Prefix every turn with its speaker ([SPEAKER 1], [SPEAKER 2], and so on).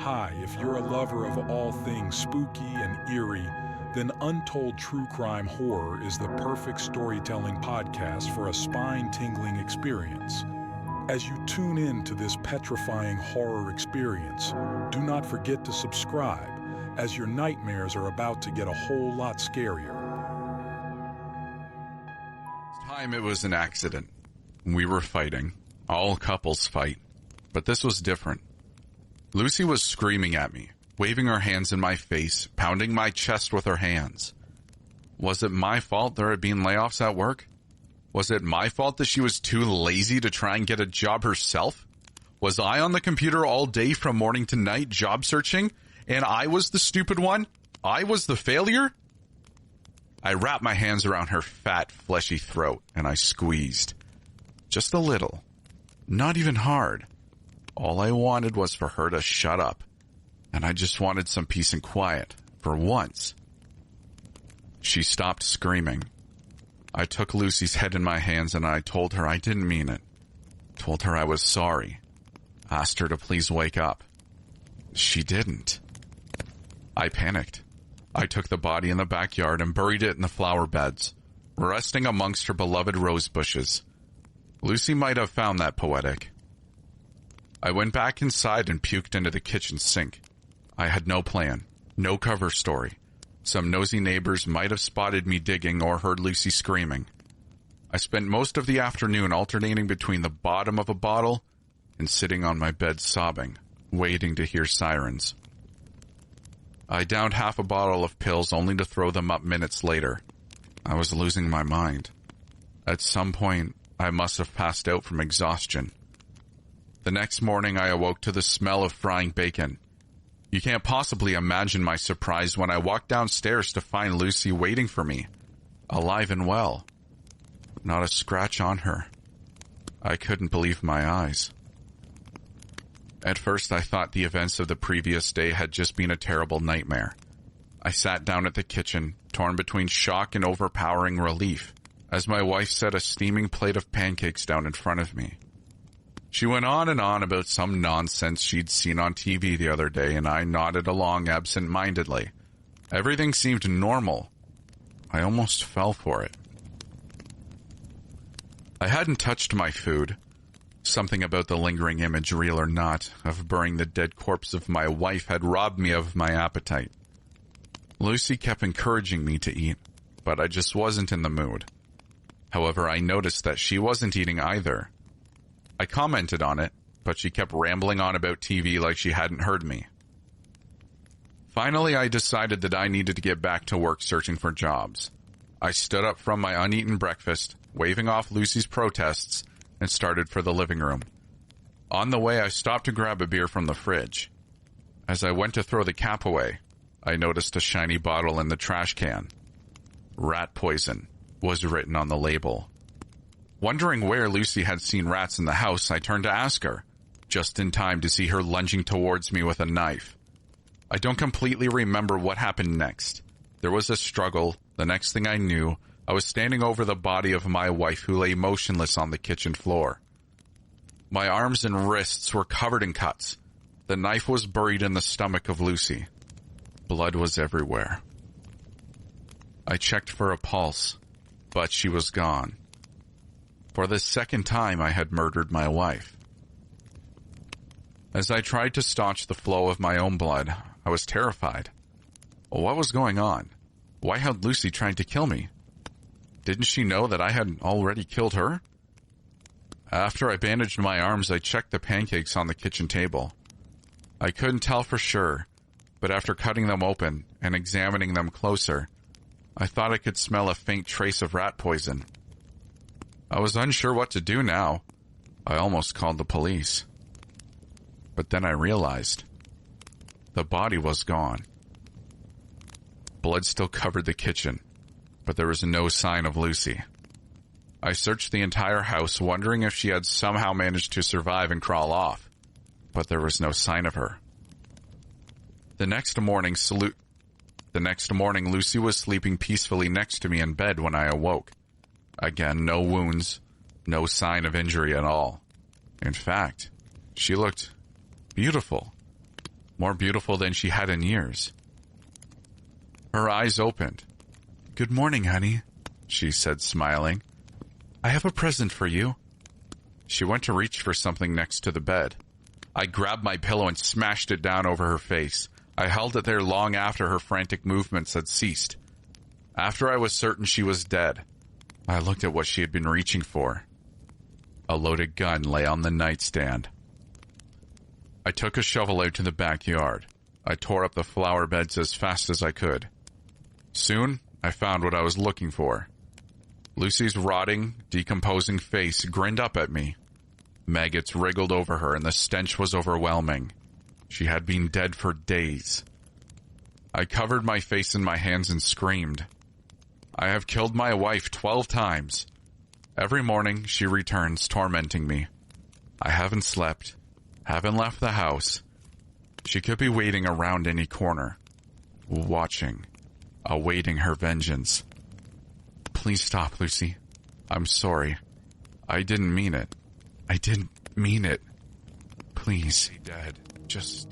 [SPEAKER 1] Hi, if you're a lover of all things spooky and eerie, then Untold True Crime Horror is the perfect storytelling podcast for a spine-tingling experience. As you tune in to this petrifying horror experience, do not forget to subscribe, as your nightmares are about to get a whole lot scarier.
[SPEAKER 2] This time it was an accident. We were fighting. All couples fight. But this was different. Lucy was screaming at me, waving her hands in my face, pounding my chest with her hands. Was it my fault there had been layoffs at work? Was it my fault that she was too lazy to try and get a job herself? Was I on the computer all day from morning to night job searching, and I was the stupid one? I was the failure? I wrapped my hands around her fat, fleshy throat, and I squeezed. Just a little. Not even hard. All I wanted was for her to shut up, and I just wanted some peace and quiet, for once. She stopped screaming. I took Lucy's head in my hands and I told her I didn't mean it. Told her I was sorry. Asked her to please wake up. She didn't. I panicked. I took the body in the backyard and buried it in the flower beds, resting amongst her beloved rose bushes. Lucy might have found that poetic. I went back inside and puked into the kitchen sink. I had no plan, no cover story. Some nosy neighbors might have spotted me digging or heard Lucy screaming. I spent most of the afternoon alternating between the bottom of a bottle and sitting on my bed sobbing, waiting to hear sirens. I downed half a bottle of pills only to throw them up minutes later. I was losing my mind. At some point, I must have passed out from exhaustion. The next morning, I awoke to the smell of frying bacon. You can't possibly imagine my surprise when I walked downstairs to find Lucy waiting for me, alive and well. Not a scratch on her. I couldn't believe my eyes. At first, I thought the events of the previous day had just been a terrible nightmare. I sat down at the kitchen, torn between shock and overpowering relief, as my wife set a steaming plate of pancakes down in front of me. She went on and on about some nonsense she'd seen on TV the other day, and I nodded along absent-mindedly. Everything seemed normal. I almost fell for it. I hadn't touched my food. Something about the lingering image, real or not, of burying the dead corpse of my wife had robbed me of my appetite. Lucy kept encouraging me to eat, but I just wasn't in the mood. However, I noticed that she wasn't eating either. I commented on it, but she kept rambling on about TV like she hadn't heard me. Finally, I decided that I needed to get back to work searching for jobs. I stood up from my uneaten breakfast, waving off Lucy's protests, and started for the living room. On the way, I stopped to grab a beer from the fridge. As I went to throw the cap away, I noticed a shiny bottle in the trash can. Rat poison was written on the label. Wondering where Lucy had seen rats in the house, I turned to ask her, just in time to see her lunging towards me with a knife. I don't completely remember what happened next. There was a struggle. The next thing I knew, I was standing over the body of my wife who lay motionless on the kitchen floor. My arms and wrists were covered in cuts. The knife was buried in the stomach of Lucy. Blood was everywhere. I checked for a pulse, but she was gone. For the second time, I had murdered my wife. As I tried to staunch the flow of my own blood, I was terrified. What was going on? Why had Lucy tried to kill me? Didn't she know that I had already killed her? After I bandaged my arms, I checked the pancakes on the kitchen table. I couldn't tell for sure, but after cutting them open and examining them closer, I thought I could smell a faint trace of rat poison. I was unsure what to do now. I almost called the police. But then I realized the body was gone. Blood still covered the kitchen, but there was no sign of Lucy. I searched the entire house, wondering if she had somehow managed to survive and crawl off, but there was no sign of her. The next morning, Lucy was sleeping peacefully next to me in bed when I awoke. Again, no wounds, no sign of injury at all. In fact, she looked beautiful. more beautiful than she had in years. Her eyes opened. "Good morning, honey," she said, smiling. "I have a present for you." She went to reach for something next to the bed. I grabbed my pillow and smashed it down over her face. I held it there long after her frantic movements had ceased. After I was certain she was dead, I looked at what she had been reaching for. A loaded gun lay on the nightstand. I took a shovel out to the backyard. I tore up the flower beds as fast as I could. Soon, I found what I was looking for. Lucy's rotting, decomposing face grinned up at me. Maggots wriggled over her, and the stench was overwhelming. She had been dead for days. I covered my face in my hands and screamed. I have killed my wife 12 times. Every morning, she returns, tormenting me. I haven't slept, haven't left the house. She could be waiting around any corner, watching, awaiting her vengeance. Please stop, Lucy. I'm sorry. I didn't mean it. I didn't mean it. Please. Dead. Just